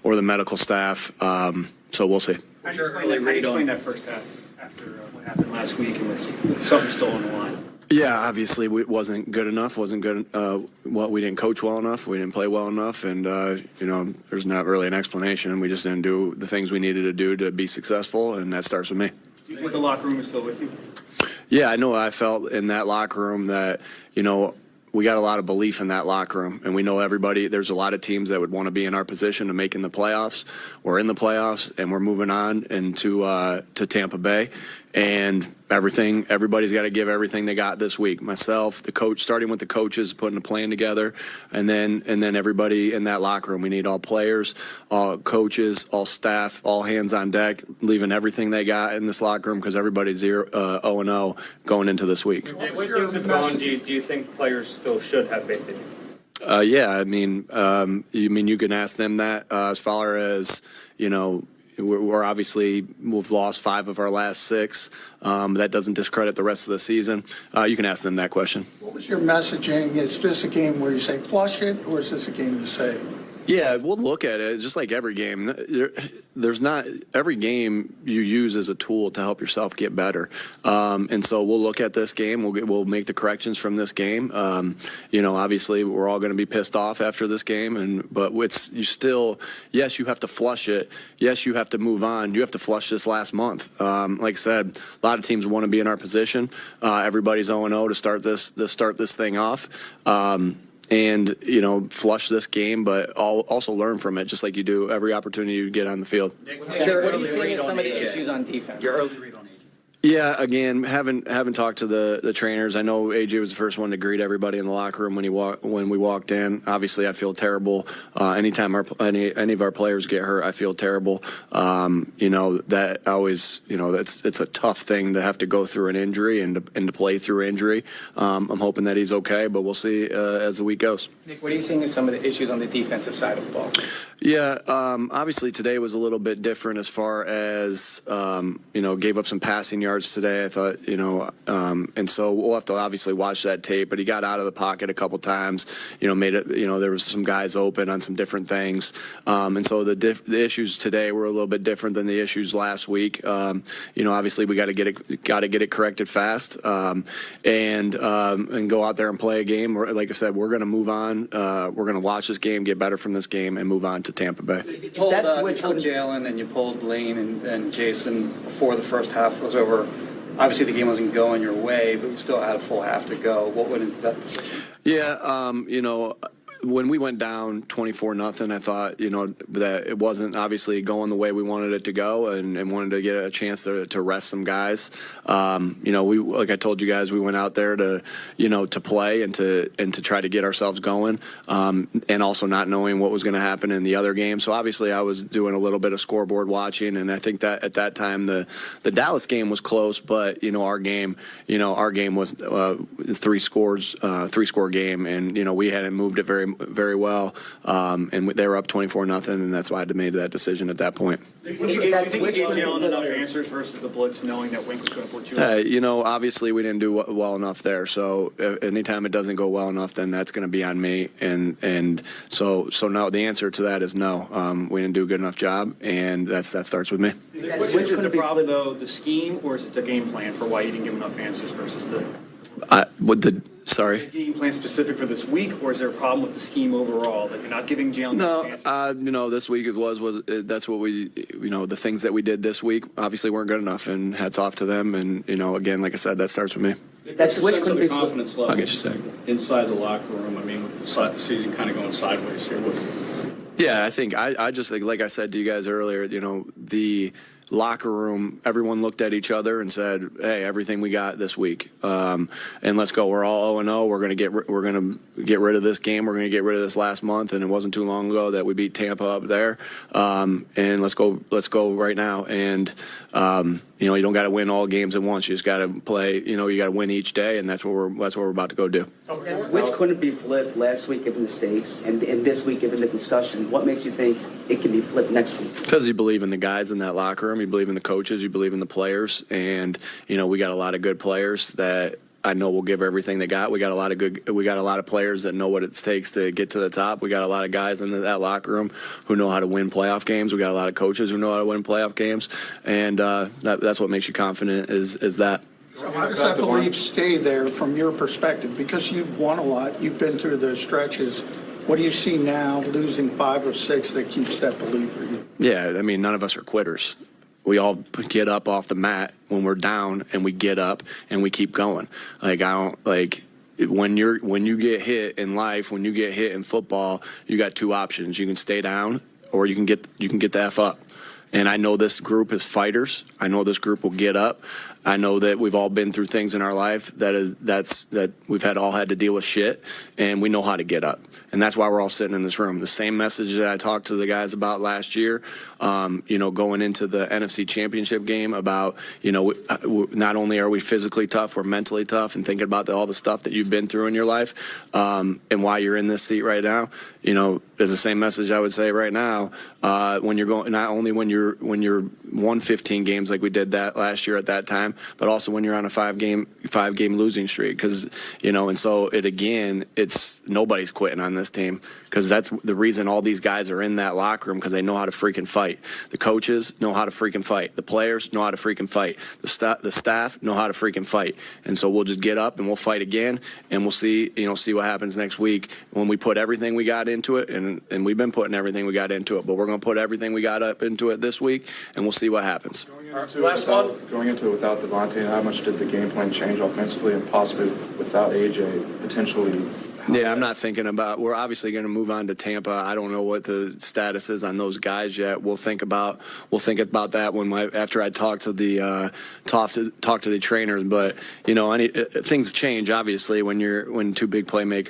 or the medical staff. So we'll see. How do you explain that first half after what happened last week and with something still on the line? Yeah, obviously it wasn't good enough. Wasn't good. We didn't coach well enough. We didn't play well enough, and there's not really an explanation. We just didn't do the things we needed to do to be successful, and that starts with me. Do you think the locker room is still with you? Yeah, I know. I felt in that locker room that we got a lot of belief in that locker room, and we know everybody. There's a lot of teams that would want to be in our position of making the playoffs. We're in the playoffs, and we're moving on into to Tampa Bay, and everybody's got to give everything they got this week. Myself, the coach, starting with the coaches, putting a plan together, and then everybody in that locker room. We need all players, all coaches, all staff, all hands on deck, leaving everything they got in this locker room because everybody's 0-0 going into this week. With things have gone, do you think players still should have faith in you? Yeah, I mean, you can ask them that as far as we're obviously we've lost 5 of our last 6. That doesn't discredit the rest of the season. You can ask them that question. What was your messaging? Is this a game where you say flush it, or is this a game you say? Yeah, we'll look at it just like every game. There's not every game you use as a tool to help yourself get better, and so we'll look at this game. We'll make the corrections from this game. Obviously we're all going to be pissed off after this game, but yes, you have to flush it. Yes, you have to move on. You have to flush this last month. Like I said, a lot of teams want to be in our position. Everybody's 0-0 to start this thing off. And flush this game, but also learn from it, just like you do every opportunity you get on the field. What do you see as some of the issues on defense? Your early read on AJ. Yeah, again, haven't talked to the trainers. I know AJ was the first one to greet everybody in the locker room when we walked in. Obviously, I feel terrible. Anytime any of our players get hurt, I feel terrible. That always, it's a tough thing to have to go through an injury and to play through injury. I'm hoping that he's okay, but we'll see as the week goes. Nick, what are you seeing as some of the issues on the defensive side of the ball? Yeah, obviously today was a little bit different as far as gave up some passing yards today. I thought, and so we'll have to obviously watch that tape. But he got out of the pocket a couple times. Made it. There was some guys open on some different things, and so the issues today were a little bit different than the issues last week. Obviously we got to get it corrected fast, and go out there and play a game. Like I said, we're going to move on. We're going to watch this game, get better from this game, and move on to Tampa Bay. You pulled Jalen and you pulled Lane and Jason before the first half was over. Obviously, the game wasn't going your way, but you still had a full half to go. What went that decision? Yeah, when we went down 24-0, I thought, that it wasn't obviously going the way we wanted it to go, and wanted to get a chance to rest some guys. Like I told you guys, we went out there to play and to try to get ourselves going, and also not knowing what was going to happen in the other game. So obviously, I was doing a little bit of scoreboard watching, and I think that at that time the Dallas game was close, but our game was 3-score game, and we hadn't moved it very well, and they were up 24-0, and that's why I made that decision at that point. Do you think you gave Jalen enough answers versus the blitz, knowing that Wink was going to put you up? Obviously we didn't do well enough there. So anytime it doesn't go well enough, then that's going to be on me. And so no. The answer to that is no. We didn't do a good enough job, and that starts with me. Which is the problem, though, the scheme, or is it the game plan for why you didn't give enough answers versus the? Sorry? Is the game plan specific for this week, or is there a problem with the scheme overall that you're not giving Jalen enough answers? This week that's what we, the things that we did this week obviously weren't good enough, and hats off to them. And, again, like I said, that starts with me. That's which could be confidence level. I'll get you a second. Inside the locker room, with the season kind of going sideways here. Yeah, I think I just like I said to you guys earlier, the locker room, everyone looked at each other and said, "Hey, everything we got this week, and let's go. We're all 0-0. We're gonna get rid of this game. We're gonna get rid of this last month." And it wasn't too long ago that we beat Tampa up there, and let's go right now. And you don't got to win all games at once. You just got to play. You got to win each day, and that's what we're about to go do. Which couldn't be flipped last week given the stakes, and this week given the discussion? What makes you think it can be flipped next week? Because you believe in the guys in that locker room, you believe in the coaches, you believe in the players, and we got a lot of good players that I know we'll give everything they got. We got a lot of players that know what it takes to get to the top. We got a lot of guys in that locker room who know how to win playoff games. We got a lot of coaches who know how to win playoff games, and that's what makes you confident. Is that. So how does that belief stay there from your perspective? Because you've won a lot, you've been through those stretches. What do you see now, losing 5 or 6, that keeps that belief for you? Yeah, I mean, none of us are quitters. We all get up off the mat when we're down, and we get up and we keep going. Like, I don't like when you get hit in life, when you get hit in football, you got 2 options. You can stay down, or you can get the F up. And I know this group is fighters. I know this group will get up. I know that we've all been through things in our life that we've all had to deal with shit, and we know how to get up. And that's why we're all sitting in this room. The same message that I talked to the guys about last year, going into the NFC Championship game about, not only are we physically tough, we're mentally tough, and thinking about all the stuff that you've been through in your life, and why you're in this seat right now. There's the same message I would say right now when you're going, not only when you're won 15 games like we did that last year at that time, but also when you're on a 5-game losing streak. Because and so it's nobody's quitting on this team, because that's the reason all these guys are in that locker room, because they know how to freaking fight. The coaches know how to freaking fight. The players know how to freaking fight. The staff know how to freaking fight. And so we'll just get up and we'll fight again, and we'll see what happens next week when we put everything we got into it. And we've been putting everything we got into it, but we're going to put everything we got up into it this week, and we'll see what happens. Going into it without Devontae, how much did the game plan change offensively, and possibly without AJ potentially? Yeah, I'm not thinking about. We're obviously going to move on to Tampa. I don't know what the status is on those guys yet. We'll think about that after I talk to the trainers. But things change obviously when 2 big playmakers